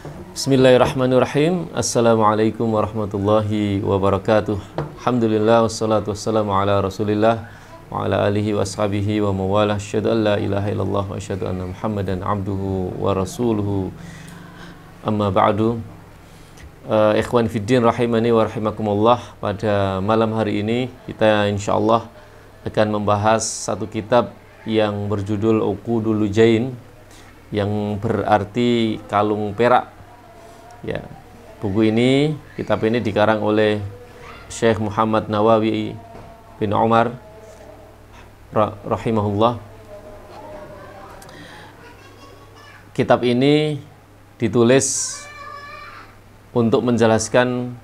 Bismillahirrahmanirrahim. Assalamualaikum warahmatullahi wabarakatuh. Alhamdulillah wassalatu wassalamu ala Rasulillah wa ala alihi wa ashabihi wa mawalah. Asyhadu an la ilaha illallah wa asyhadu anna Muhammadan abduhu wa rasuluhu. Amma ba'du. Ikhwan fiddin rahimani wa rahimakumullah. Pada malam hari ini kita insyaallah akan membahas satu kitab yang berjudul Uqudul Lujain, yang berarti kalung perak. Ya, buku ini, kitab ini dikarang oleh Syekh Muhammad Nawawi bin Umar rahimahullah. Kitab ini ditulis untuk menjelaskan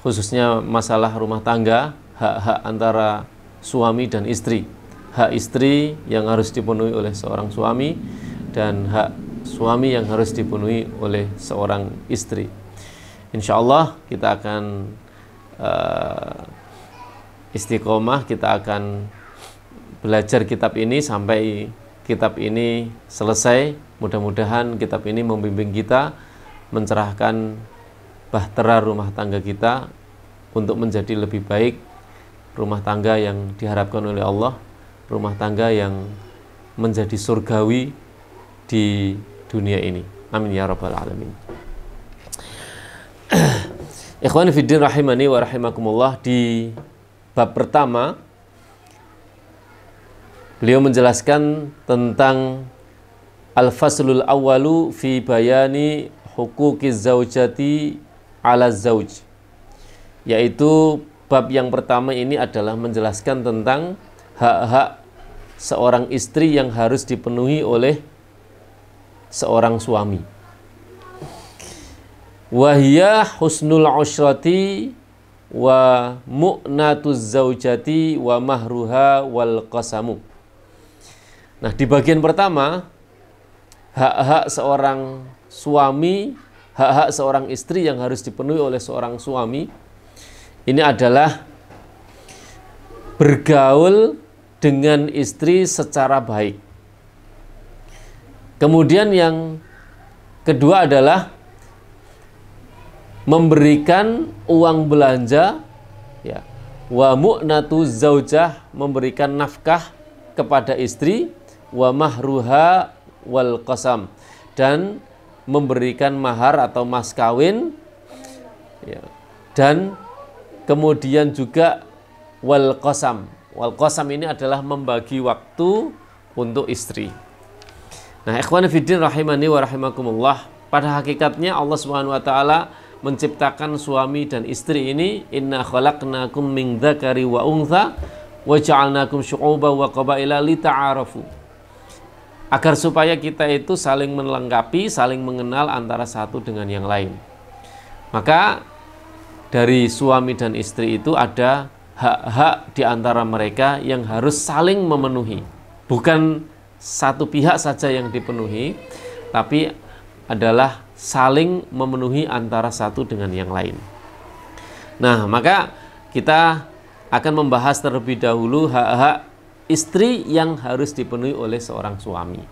khususnya masalah rumah tangga, hak-hak antara suami dan istri. Hak istri yang harus dipenuhi oleh seorang suami dan hak suami yang harus dipenuhi oleh seorang istri. Insya Allah kita akan istiqomah, kita akan belajar kitab ini sampai kitab ini selesai. Mudah-mudahan kitab ini membimbing kita, mencerahkan bahtera rumah tangga kita untuk menjadi lebih baik, rumah tangga yang diharapkan oleh Allah, rumah tangga yang menjadi surgawi di dunia ini. Amin ya rabbal alamin. Ikhwan fiddin rahimani wa rahimakumullah. Di bab pertama beliau menjelaskan tentang al-faslul awwalu fi bayani huquqiz zaujati ala zauj, yaitu bab yang pertama ini adalah menjelaskan tentang hak-hak seorang istri yang harus dipenuhi oleh seorang suami. Wahiyya husnul ushrati wa mu'natuz zaujati wa mahruha wal qasamu. Nah, di bagian pertama, hak-hak seorang suami, hak-hak seorang istri yang harus dipenuhi oleh seorang suami, ini adalah bergaul dengan istri secara baik. Kemudian yang kedua adalah memberikan uang belanja, ya, wa mu'natu zaujah, memberikan nafkah kepada istri, wa mahruha wal qasam, dan memberikan mahar atau mas kawin, ya, dan kemudian juga wal qasam. Wal qasam ini adalah membagi waktu untuk istri. Nah, ikhwan fiddin rahimani wa rahimakumullah, pada hakikatnya Allah Subhanahu wa taala menciptakan suami dan istri ini, inna khalaqnakum min dzakari wa untha wa ja'alnakum syu'uban wa qabaila lita'arafu, agar supaya kita itu saling melengkapi, saling mengenal antara satu dengan yang lain. Maka dari suami dan istri itu ada hak-hak di antara mereka yang harus saling memenuhi. Bukan satu pihak saja yang dipenuhi, tapi adalah saling memenuhi antara satu dengan yang lain. Nah, maka kita akan membahas terlebih dahulu hak-hak istri yang harus dipenuhi oleh seorang suami.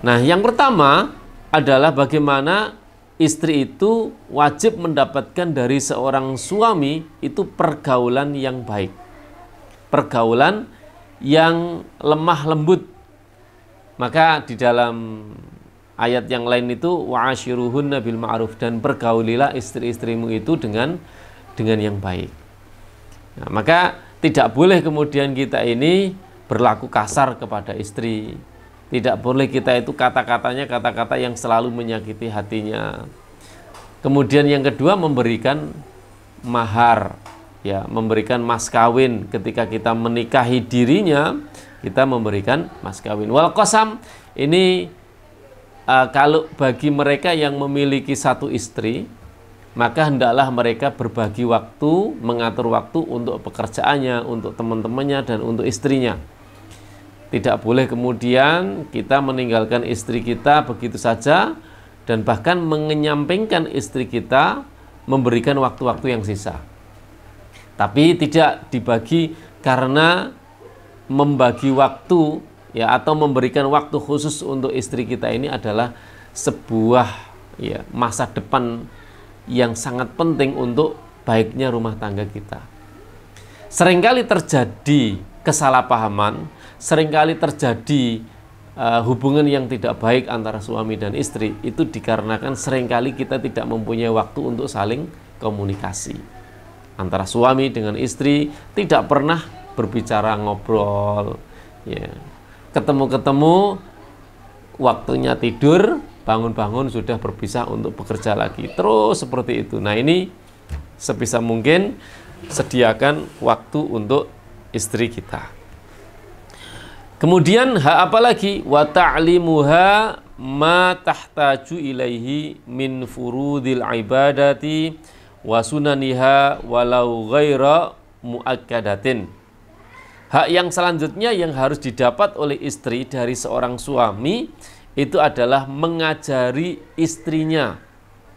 Nah, yang pertama adalah bagaimana istri itu wajib mendapatkan dari seorang suami itu pergaulan yang baik, pergaulan yang lemah lembut. Maka di dalam ayat yang lain itu wa'ashiruhunna bil ma'ruf, dan pergaulilah istri-istrimu itu dengan yang baik. Nah, maka tidak boleh kemudian kita ini berlaku kasar kepada istri. Tidak boleh kita itu kata-katanya kata-kata yang selalu menyakiti hatinya. Kemudian yang kedua, memberikan mahar, ya, memberikan mas kawin. Ketika kita menikahi dirinya, kita memberikan mas kawin. Wal qasam ini kalau bagi mereka yang memiliki satu istri, maka hendaklah mereka berbagi waktu, mengatur waktu untuk pekerjaannya, untuk teman-temannya, dan untuk istrinya. Tidak boleh kemudian kita meninggalkan istri kita begitu saja, dan bahkan mengenyampingkan istri kita, memberikan waktu-waktu yang sisa. Tapi tidak dibagi, karena membagi waktu, ya, atau memberikan waktu khusus untuk istri kita ini adalah sebuah ya, masa depan yang sangat penting untuk baiknya rumah tangga kita. Seringkali terjadi kesalahpahaman, seringkali terjadi hubungan yang tidak baik antara suami dan istri, itu dikarenakan seringkali kita tidak mempunyai waktu untuk saling komunikasi. Antara suami dengan istri tidak pernah berbicara, ngobrol, ya. Ketemu-ketemu, waktunya tidur, bangun-bangun sudah berpisah untuk bekerja lagi. Terus seperti itu. Nah, ini sebisa mungkin sediakan waktu untuk istri kita. Kemudian hak apa lagi? Wa ta'limuha ma tahtaju ilaihi min furudil ibadati wa sunaniha walau ghaira muakkadatin. Hak yang selanjutnya yang harus didapat oleh istri dari seorang suami itu adalah mengajari istrinya.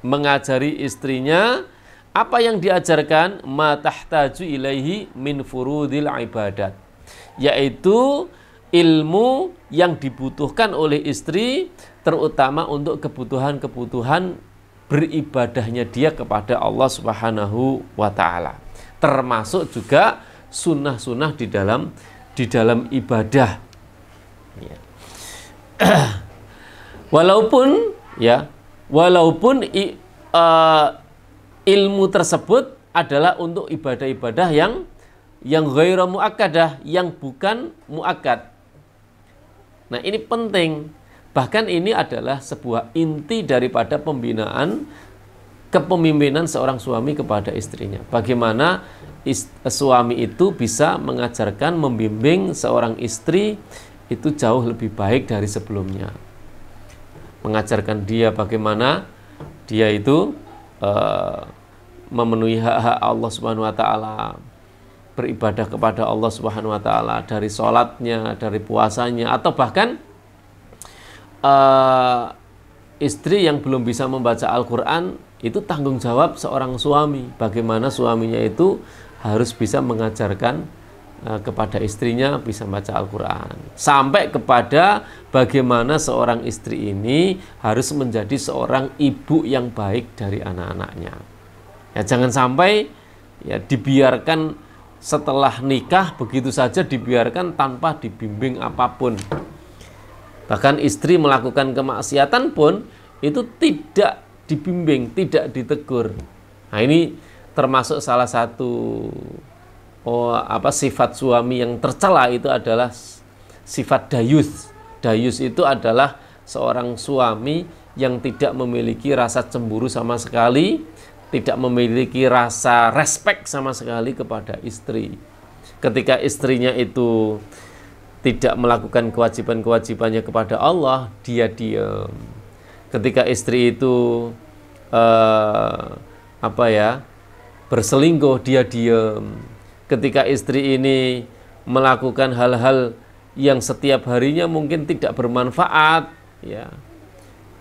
Mengajari istrinya apa yang diajarkan, ma tahtaju ilaihi min furudil ibadat, yaitu ilmu yang dibutuhkan oleh istri, terutama untuk kebutuhan-kebutuhan beribadahnya dia kepada Allah Subhanahu wa Ta'ala, termasuk juga sunnah-sunnah di dalam ibadah. Ya. Walaupun ilmu tersebut adalah untuk ibadah-ibadah yang ghairu muakkadah, yang bukan muakkad. Nah, ini penting. Bahkan ini adalah sebuah inti daripada pembinaan kepemimpinan seorang suami kepada istrinya. Bagaimana suami itu bisa mengajarkan, membimbing seorang istri itu jauh lebih baik dari sebelumnya. Mengajarkan dia bagaimana dia itu memenuhi hak-hak Allah Subhanahu wa Ta'ala, beribadah kepada Allah Subhanahu wa Ta'ala, dari sholatnya, dari puasanya, atau bahkan istri yang belum bisa membaca Al-Quran, itu tanggung jawab seorang suami. Bagaimana suaminya itu harus bisa mengajarkan kepada istrinya bisa membaca Al-Quran, sampai kepada bagaimana seorang istri ini harus menjadi seorang ibu yang baik dari anak-anaknya. Ya, jangan sampai ya dibiarkan setelah nikah begitu saja, dibiarkan tanpa dibimbing apapun. Bahkan istri melakukan kemaksiatan pun itu tidak dibimbing, tidak ditegur. Nah, ini termasuk salah satu sifat suami yang tercela, itu adalah sifat dayus. Dayus itu adalah seorang suami yang tidak memiliki rasa cemburu sama sekali, tidak memiliki rasa respect sama sekali kepada istri. Ketika istrinya itu tidak melakukan kewajiban-kewajibannya kepada Allah, dia diam. Ketika istri itu berselingkuh, dia diam. Ketika istri ini melakukan hal-hal yang setiap harinya mungkin tidak bermanfaat, ya,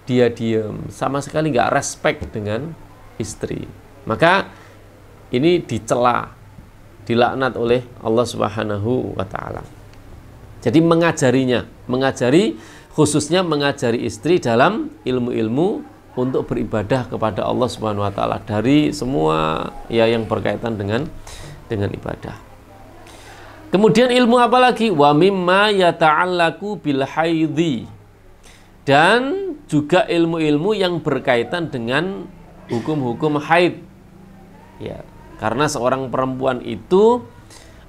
dia diam. Sama sekali nggak respect dengan istri. Maka ini dicela, dilaknat oleh Allah Subhanahu wa Ta'ala. Jadi khususnya mengajari istri dalam ilmu-ilmu untuk beribadah kepada Allah Subhanahu wa Ta'ala, dari semua ya yang berkaitan dengan ibadah. Kemudian ilmu apa lagi? Wa mimma yata'allaku bil haidhi, dan juga ilmu-ilmu yang berkaitan dengan hukum-hukum haid. Ya, karena seorang perempuan itu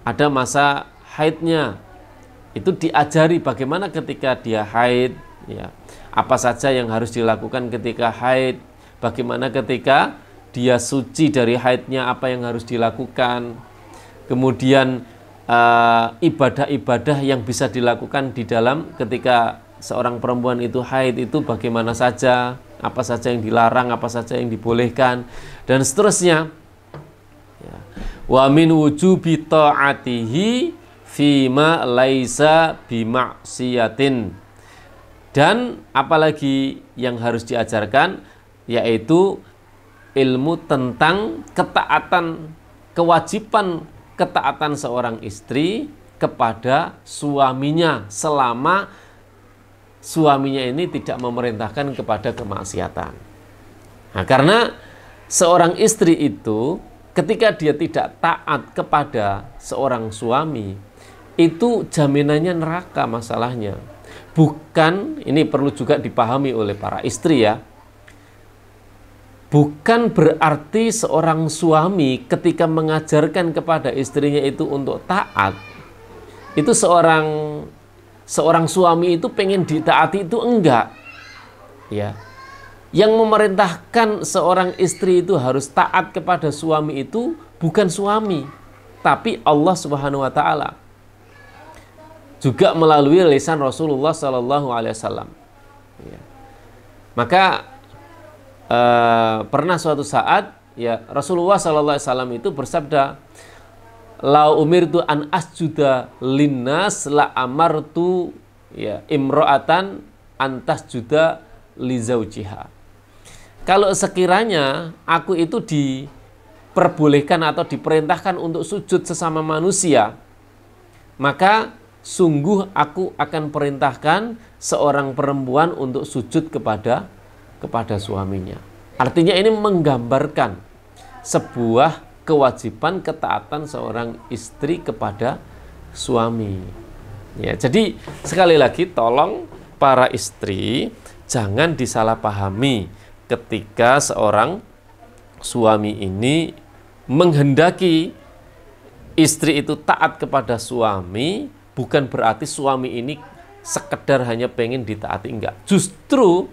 ada masa haidnya. Itu diajari bagaimana ketika dia haid, ya, apa saja yang harus dilakukan ketika haid, bagaimana ketika dia suci dari haidnya, apa yang harus dilakukan. Kemudian ibadah-ibadah yang bisa dilakukan di dalam ketika seorang perempuan itu haid itu bagaimana saja, apa saja yang dilarang, apa saja yang dibolehkan, dan seterusnya. Ya. Wa min wujubi ta'atihi fima laisa bimaksiyatin. Dan apalagi yang harus diajarkan, yaitu ilmu tentang ketaatan, kewajiban ketaatan seorang istri kepada suaminya selama suaminya ini tidak memerintahkan kepada kemaksiatan. Nah, karena seorang istri itu ketika dia tidak taat kepada seorang suami, itu jaminannya neraka masalahnya. Bukan, ini perlu juga dipahami oleh para istri ya. Bukan berarti seorang suami ketika mengajarkan kepada istrinya itu untuk taat, itu seorang suami itu pengen ditaati, itu enggak. Ya. Yang memerintahkan seorang istri itu harus taat kepada suami itu bukan suami, tapi Allah Subhanahu wa taala. Juga melalui lisan Rasulullah sallallahu alaihi wasallam. Ya. Maka pernah suatu saat ya Rasulullah sallallahu alaihi wasallam itu bersabda, "La umirtu an asjuda linnas la amartu ya imra'atan an tasjuda li zaujiha." Kalau sekiranya aku itu diperbolehkan atau diperintahkan untuk sujud sesama manusia, maka sungguh aku akan perintahkan seorang perempuan untuk sujud kepada suaminya. Artinya ini menggambarkan sebuah kewajiban ketaatan seorang istri kepada suami. Ya, jadi sekali lagi tolong para istri jangan disalahpahami ketika seorang suami ini menghendaki istri itu taat kepada suami, bukan berarti suami ini sekedar hanya pengen ditaati, enggak. Justru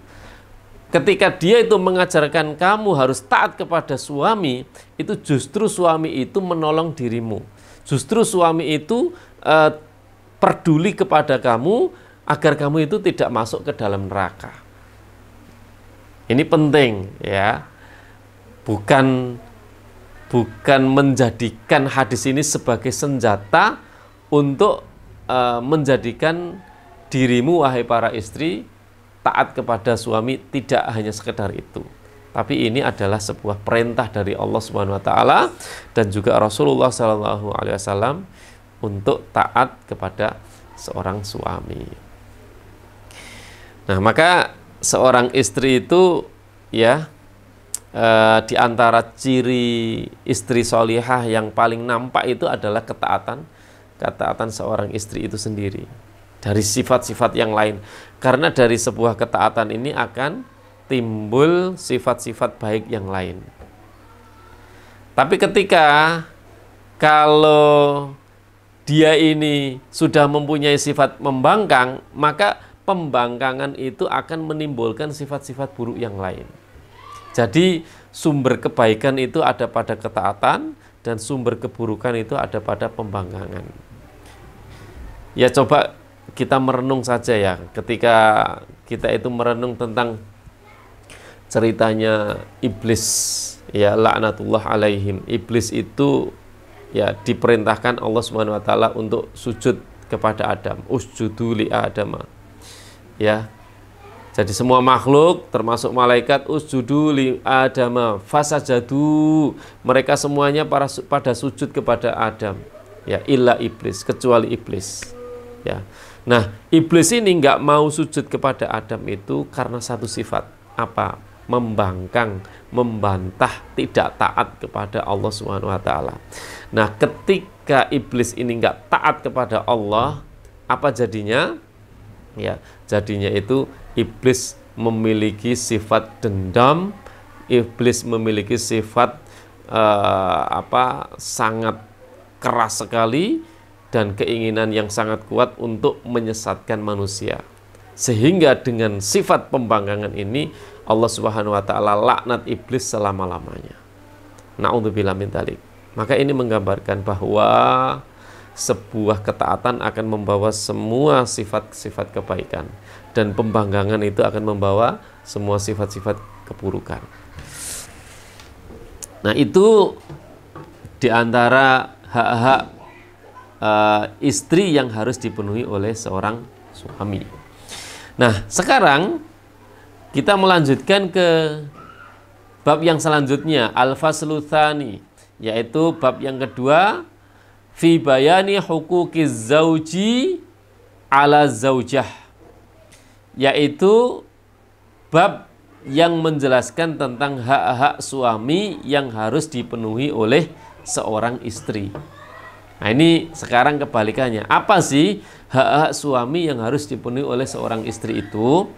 ketika dia itu mengajarkan kamu harus taat kepada suami, itu justru suami itu menolong dirimu. Justru suami itu peduli kepada kamu agar kamu itu tidak masuk ke dalam neraka. Ini penting ya. Bukan menjadikan hadis ini sebagai senjata untuk menjadikan dirimu wahai para istri taat kepada suami, tidak hanya sekedar itu. Tapi ini adalah sebuah perintah dari Allah Subhanahu wa taala dan juga Rasulullah sallallahu alaihi wasallam untuk taat kepada seorang suami. Nah, maka seorang istri itu ya di antara ciri istri solihah yang paling nampak itu adalah ketaatan seorang istri itu sendiri dari sifat-sifat yang lain. Karena dari sebuah ketaatan ini akan timbul sifat-sifat baik yang lain. Tapi ketika kalau dia ini sudah mempunyai sifat membangkang, maka pembangkangan itu akan menimbulkan sifat-sifat buruk yang lain. Jadi sumber kebaikan itu ada pada ketaatan dan sumber keburukan itu ada pada pembangkangan. Ya coba kita merenung saja ya, ketika kita itu merenung tentang ceritanya iblis ya, laknatullah alaihim. Iblis itu ya diperintahkan Allah Subhanahu wa taala untuk sujud kepada Adam, usjudu li Adam. Ya. Jadi semua makhluk termasuk malaikat usjudu li Adam fasajadu, mereka semuanya pada sujud kepada Adam. Ya, illa iblis, kecuali iblis. Ya. Nah, iblis ini nggak mau sujud kepada Adam itu karena satu sifat, apa? Membangkang, membantah, tidak taat kepada Allah Subhanahu wa taala. Nah, ketika iblis ini nggak taat kepada Allah, apa jadinya? Ya, jadinya itu iblis memiliki sifat dendam, iblis memiliki sifat sangat keras sekali dan keinginan yang sangat kuat untuk menyesatkan manusia. Sehingga dengan sifat pembangkangan ini Allah Subhanahu wa taala laknat iblis selama-lamanya. Na'udzubillah min dzalik. Maka ini menggambarkan bahwa sebuah ketaatan akan membawa semua sifat-sifat kebaikan dan pembangkangan itu akan membawa semua sifat-sifat keburukan. Nah, itu diantara hak-hak istri yang harus dipenuhi oleh seorang suami. Nah, sekarang kita melanjutkan ke bab yang selanjutnya, al-faslu tsani, yaitu bab yang kedua, fi bayani huquqiz zauji ala zaujah, yaitu bab yang menjelaskan tentang hak-hak suami yang harus dipenuhi oleh seorang istri. Nah, ini sekarang kebalikannya. Apa sih hak-hak suami yang harus dipenuhi oleh seorang istri itu?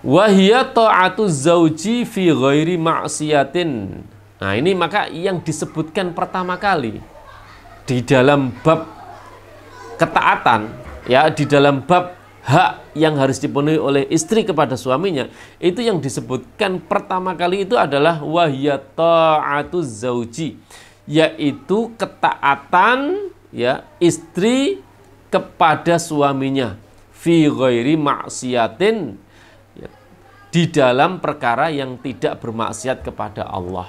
Wahia ta'atu zauji fi ghairi ma'siyatin. Nah, ini maka yang disebutkan pertama kali di dalam bab ketaatan, ya, di dalam bab hak yang harus dipenuhi oleh istri kepada suaminya, itu yang disebutkan pertama kali itu adalah wahia ta'atu zauji, yaitu ketaatan, ya, istri kepada suaminya fi ghairi ma'siyatin, ya, di dalam perkara yang tidak bermaksiat kepada Allah.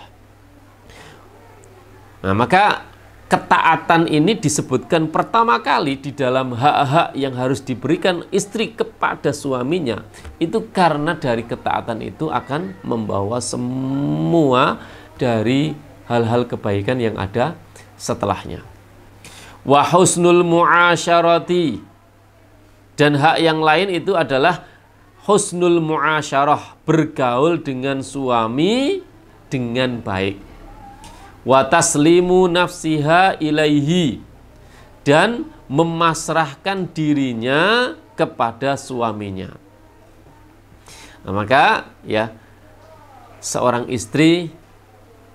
Nah, maka ketaatan ini disebutkan pertama kali di dalam hak-hak yang harus diberikan istri kepada suaminya, itu karena dari ketaatan itu akan membawa semua dari hal-hal kebaikan yang ada setelahnya. Wa husnul muasyarati, dan hak yang lain itu adalah husnul muasyarah, bergaul dengan suami dengan baik. Wa taslimu nafsiha ilaihi, dan memasrahkan dirinya kepada suaminya. Nah, maka ya, seorang istri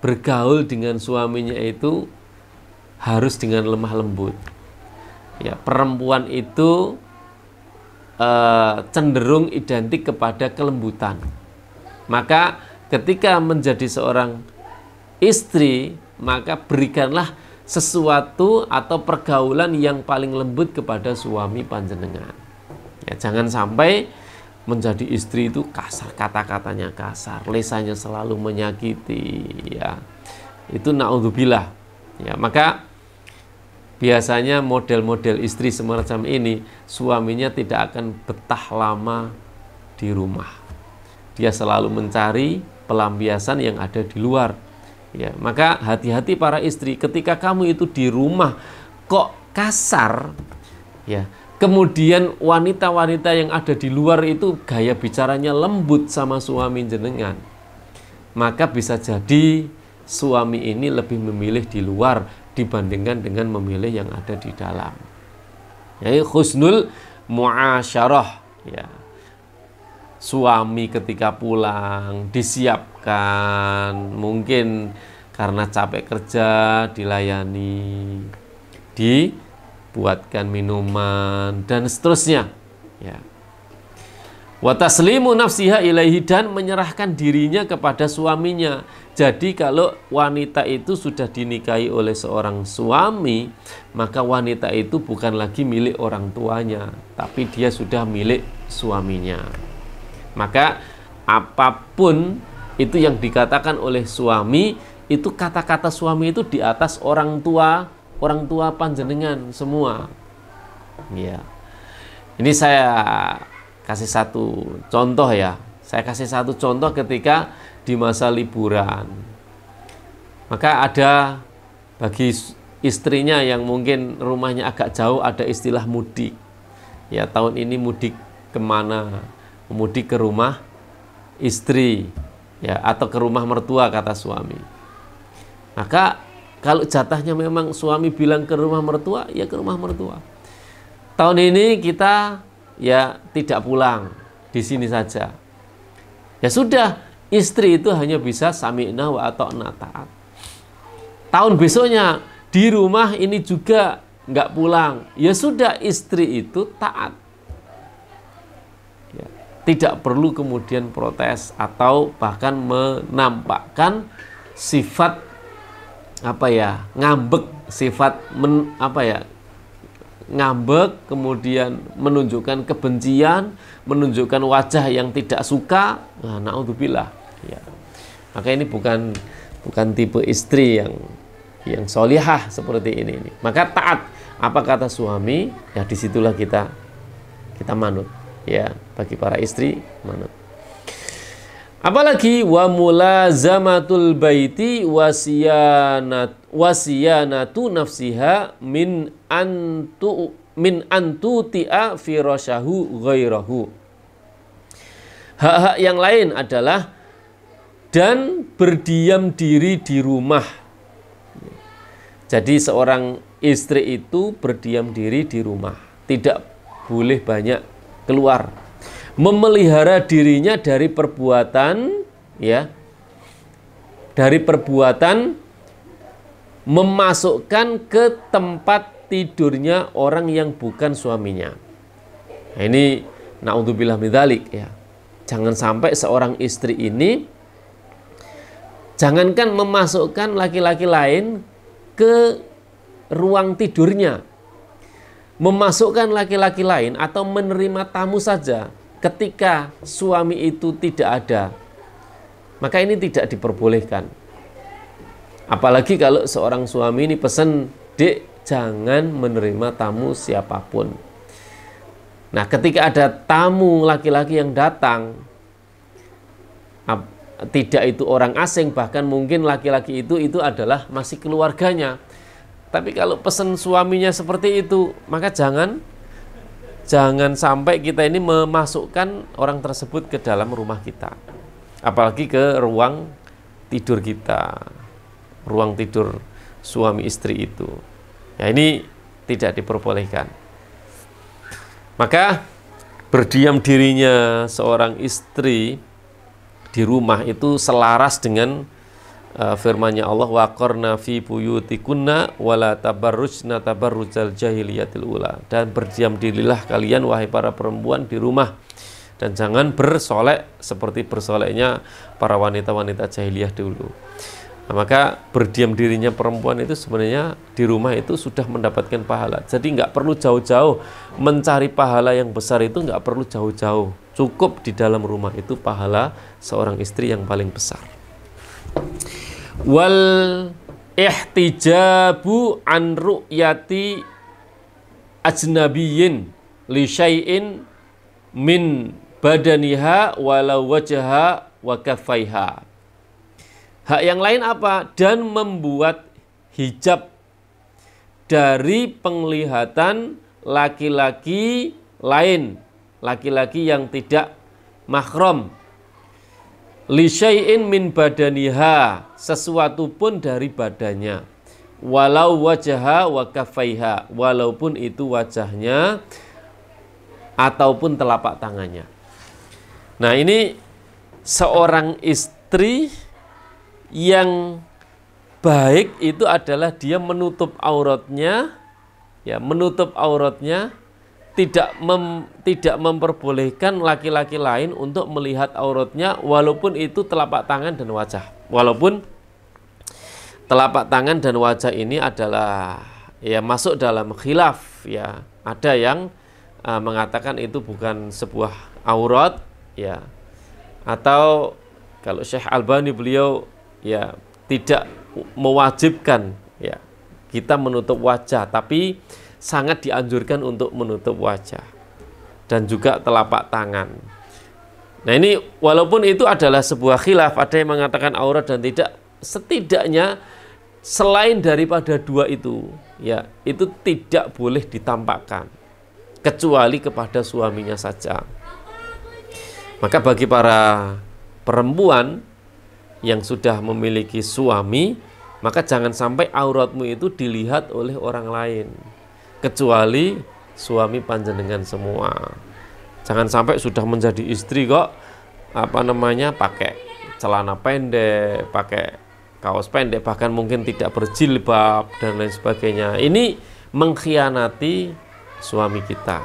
bergaul dengan suaminya itu harus dengan lemah lembut. Ya, perempuan itu cenderung identik kepada kelembutan. Maka ketika menjadi seorang istri, maka berikanlah sesuatu atau pergaulan yang paling lembut kepada suami panjenengan. Ya, jangan sampai menjadi istri itu kasar, kata-katanya kasar, lisannya selalu menyakiti, ya. Itu naudzubillah. Ya, maka biasanya model-model istri semacam ini, suaminya tidak akan betah lama di rumah. Dia selalu mencari pelampiasan yang ada di luar. Ya, maka hati-hati para istri, ketika kamu itu di rumah kok kasar, ya, kemudian wanita-wanita yang ada di luar itu gaya bicaranya lembut sama suami jenengan, maka bisa jadi suami ini lebih memilih di luar dibandingkan dengan memilih yang ada di dalam. Jadi husnul muasyarah, ya. Suami ketika pulang disiapkan, mungkin karena capek kerja dilayani, dibuatkan minuman dan seterusnya, ya. Wa taslimu nafsiha ilaihi, dan menyerahkan dirinya kepada suaminya. Jadi kalau wanita itu sudah dinikahi oleh seorang suami, maka wanita itu bukan lagi milik orang tuanya, tapi dia sudah milik suaminya. Maka apapun itu yang dikatakan oleh suami, itu kata-kata suami itu di atas orang tua panjenengan semua. Ya. Ini saya kasih satu contoh, ya. Saya kasih satu contoh ketika di masa liburan. Maka ada bagi istrinya yang mungkin rumahnya agak jauh, ada istilah mudik. Ya, tahun ini mudik kemana? Mudik ke rumah istri, ya, atau ke rumah mertua kata suami. Maka kalau jatahnya memang suami bilang ke rumah mertua, ya ke rumah mertua. Tahun ini kita ya tidak pulang, di sini saja. Ya sudah, istri itu hanya bisa sami'na wa ata'na, taat. Tahun besoknya di rumah ini juga nggak pulang, ya sudah, istri itu taat. Tidak perlu kemudian protes atau bahkan menampakkan sifat ngambek, sifat ngambek, kemudian menunjukkan kebencian, menunjukkan wajah yang tidak suka. Nah, naudzubillah, ya. Maka ini bukan tipe istri yang solihah seperti ini. Maka taat apa kata suami, ya disitulah kita manut. Ya, bagi para istri manut. Apalagi wa mulazamatul baiti wasiyanatu nafsiha min antu ti'a firasyahu ghairahu. Hak-hak yang lain adalah dan berdiam diri di rumah. Jadi seorang istri itu berdiam diri di rumah, tidak boleh banyak keluar. Memelihara dirinya dari perbuatan, ya, dari perbuatan memasukkan ke tempat tidurnya orang yang bukan suaminya. Nah, ini naudzubillah min dzalik, ya. Jangan sampai seorang istri ini jangankan memasukkan laki-laki lain ke ruang tidurnya, memasukkan laki-laki lain atau menerima tamu saja ketika suami itu tidak ada, maka ini tidak diperbolehkan. Apalagi kalau seorang suami ini pesan, "Dek, jangan menerima tamu siapapun." Nah, ketika ada tamu laki-laki yang datang, tidak itu orang asing, bahkan mungkin laki-laki itu adalah masih keluarganya. Tapi kalau pesan suaminya seperti itu, maka jangan sampai kita ini memasukkan orang tersebut ke dalam rumah kita, apalagi ke ruang tidur kita, ruang tidur suami istri itu. Ya, ini tidak diperbolehkan. Maka berdiam dirinya seorang istri di rumah itu selaras dengan firman-Nya Allah, waqarna fi buyutikunna wala tabarrujna tabarrujal jahiliyatil ula, dan berdiam dirilah kalian wahai para perempuan di rumah dan jangan bersolek seperti bersoleknya para wanita-wanita jahiliyah dulu. Nah, maka berdiam dirinya perempuan itu sebenarnya di rumah itu sudah mendapatkan pahala. Jadi nggak perlu jauh-jauh mencari pahala yang besar, itu nggak perlu jauh-jauh. Cukup di dalam rumah itu pahala seorang istri yang paling besar. Wal ihtijabu an ru'yati ajnabiyyin li syai'in min badaniha walau wajha wa kaffaiha. Hak yang lain apa? Dan membuat hijab dari penglihatan laki-laki lain, laki-laki yang tidak mahram. Li syai'in min badaniha, sesuatu pun dari badannya. Walau wajha wa kaffaiha, walaupun itu wajahnya ataupun telapak tangannya. Nah, ini seorang istri yang baik itu adalah dia menutup auratnya, ya, menutup auratnya, tidak memperbolehkan laki-laki lain untuk melihat auratnya, walaupun itu telapak tangan dan wajah. Walaupun telapak tangan dan wajah ini adalah, ya, masuk dalam khilaf, ya. Ada yang mengatakan itu bukan sebuah aurat, ya. Atau kalau Syekh Albani beliau, ya, tidak mewajibkan, ya, kita menutup wajah, tapi sangat dianjurkan untuk menutup wajah dan juga telapak tangan. Nah, ini walaupun itu adalah sebuah khilaf, ada yang mengatakan aurat dan tidak, setidaknya selain daripada dua itu, ya, itu tidak boleh ditampakkan kecuali kepada suaminya saja. Maka bagi para perempuan yang sudah memiliki suami, maka jangan sampai auratmu itu dilihat oleh orang lain kecuali suami panjenengan semua. Jangan sampai sudah menjadi istri kok pakai celana pendek, pakai kaos pendek, bahkan mungkin tidak berjilbab dan lain sebagainya. Ini mengkhianati suami kita.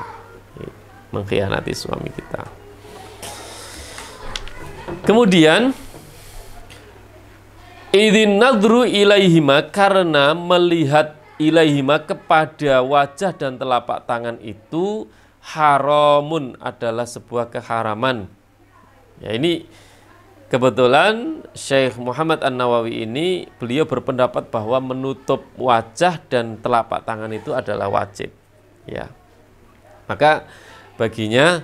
Mengkhianati suami kita. Kemudian idzin nadru ilaihima, karena melihat ilaihima kepada wajah dan telapak tangan itu haramun, adalah sebuah keharaman. Ya, ini kebetulan Syekh Muhammad An-Nawawi ini beliau berpendapat bahwa menutup wajah dan telapak tangan itu adalah wajib. Ya. Maka baginya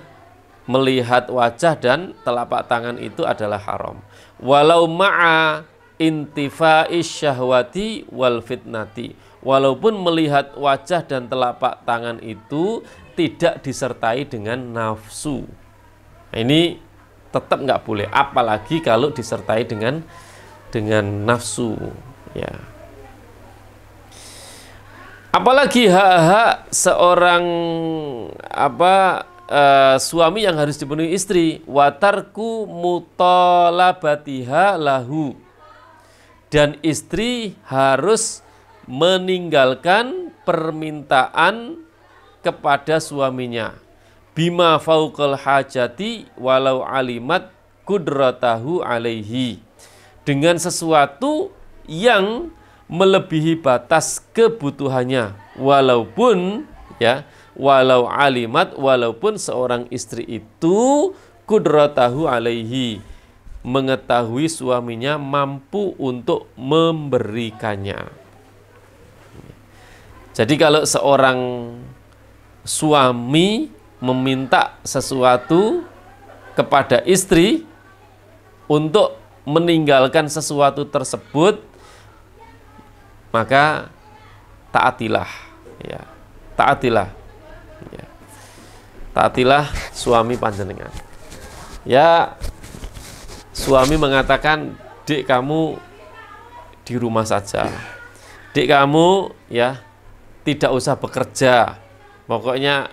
melihat wajah dan telapak tangan itu adalah haram. Walau ma'a intifa'is syahwati wal fitnati, walaupun melihat wajah dan telapak tangan itu tidak disertai dengan nafsu. Nah, ini tetap nggak boleh, apalagi kalau disertai dengan nafsu, ya. Apalagi hak-hak seorang suami yang harus dipenuhi istri, watarku mutalabatiha lahu, dan istri harus meninggalkan permintaan kepada suaminya, bima fauqal hajati walau alimat kudratahu alaihi, dengan sesuatu yang melebihi batas kebutuhannya, walaupun walaupun seorang istri itu kudratahu alaihi, mengetahui suaminya mampu untuk memberikannya. Jadi kalau seorang suami meminta sesuatu kepada istri untuk meninggalkan sesuatu tersebut, maka taatilah, ya. Taatilah suami panjenengan. Ya, suami mengatakan, "Dek, kamu di rumah saja. Dek, kamu ya tidak usah bekerja. Pokoknya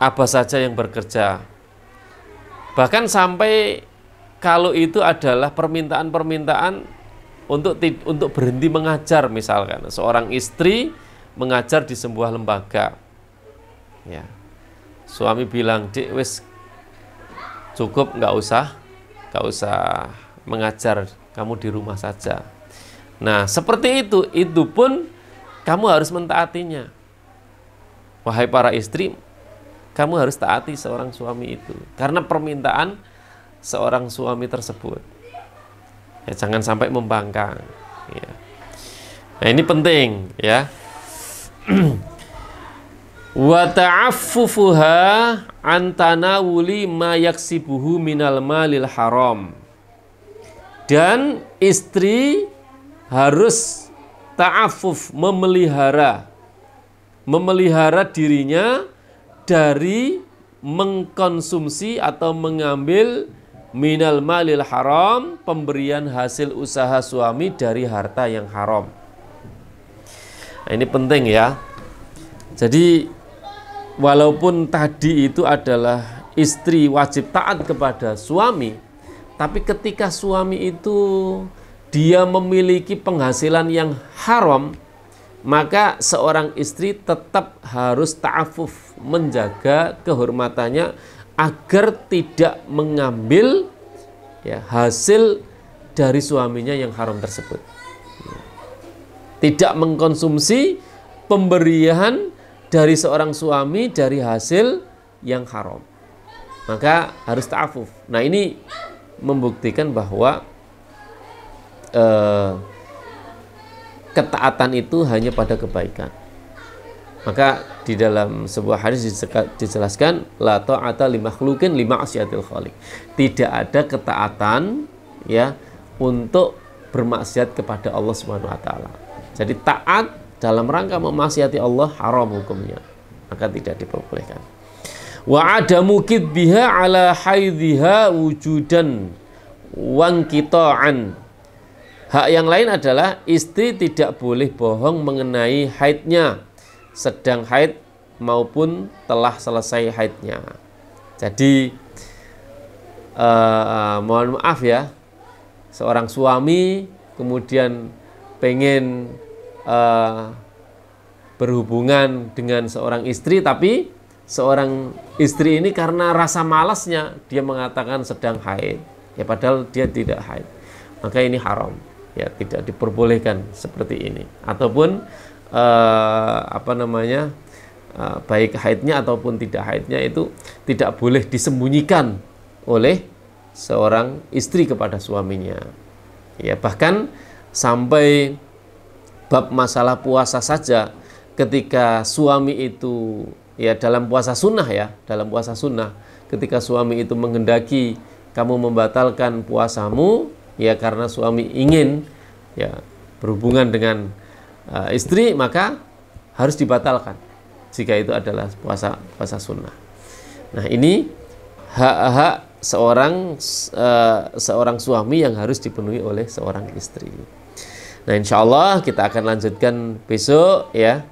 Abah saja yang bekerja." Bahkan sampai kalau itu adalah permintaan-permintaan untuk berhenti mengajar, misalkan seorang istri mengajar di sebuah lembaga, ya, suami bilang, "Dek, wis cukup, nggak usah mengajar, kamu di rumah saja." Nah, seperti itu pun kamu harus mentaatinya. Wahai para istri, kamu harus taati seorang suami itu karena permintaan seorang suami tersebut. Ya, jangan sampai membangkang, ya. Nah, ini penting, ya. Wa ta'affufuha an tanawuli ma yaksibuhu minal malil haram. Dan istri harus ta'affuf, memelihara dirinya dari mengkonsumsi atau mengambil minal malil haram, pemberian hasil usaha suami dari harta yang haram. Nah, ini penting, ya. Jadi walaupun tadi itu adalah istri wajib taat kepada suami, tapi ketika suami itu dia memiliki penghasilan yang haram, maka seorang istri tetap harus ta'afuf, menjaga kehormatannya agar tidak mengambil, ya, hasil dari suaminya yang haram tersebut. Tidak mengkonsumsi pemberian dari seorang suami dari hasil yang haram. Maka harus ta'afuf. Nah, ini membuktikan bahwa ketaatan itu hanya pada kebaikan. Maka di dalam sebuah hadis dijelaskan, la ta'ata li makhluqin li ma'siyatil khaliq. Tidak ada ketaatan, ya, untuk bermaksiat kepada Allah Subhanahu wa taala. Jadi taat dalam rangka memaksiati Allah haram hukumnya, maka tidak diperbolehkan. Wa adamu kidbiha ala haidhiha wujudan wangkita'an. Hak yang lain adalah istri tidak boleh bohong mengenai haidnya, sedang haid maupun telah selesai haidnya. Jadi mohon maaf, ya, seorang suami kemudian pengen berhubungan dengan seorang istri, tapi seorang istri ini karena rasa malasnya dia mengatakan sedang haid, ya, padahal dia tidak haid. Maka ini haram, ya, tidak diperbolehkan seperti ini. Ataupun baik haidnya ataupun tidak haidnya itu tidak boleh disembunyikan oleh seorang istri kepada suaminya. Ya, bahkan sampai bab masalah puasa saja, ketika suami itu, ya, dalam puasa sunnah, ya, dalam puasa sunnah, ketika suami itu menghendaki kamu membatalkan puasamu, ya, karena suami ingin, ya, berhubungan dengan istri, maka harus dibatalkan jika itu adalah puasa sunnah. Nah, ini hak-hak seorang suami yang harus dipenuhi oleh seorang istri. Nah, insya Allah kita akan lanjutkan besok ya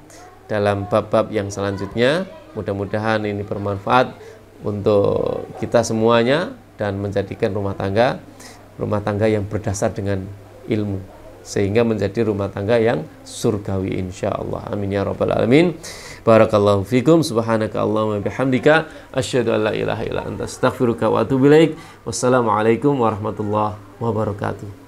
dalam bab-bab yang selanjutnya. Mudah-mudahan ini bermanfaat untuk kita semuanya dan menjadikan rumah tangga yang berdasar dengan ilmu, sehingga menjadi rumah tangga yang surgawi insya Allah. Amin ya rabbal alamin. Barakallahu fikum. Subhanaka Allahumma bihamdika asyhadu an la ilaha illa anta astaghfiruka wa atubu ilaik. Wassalamualaikum warahmatullahi wabarakatuh.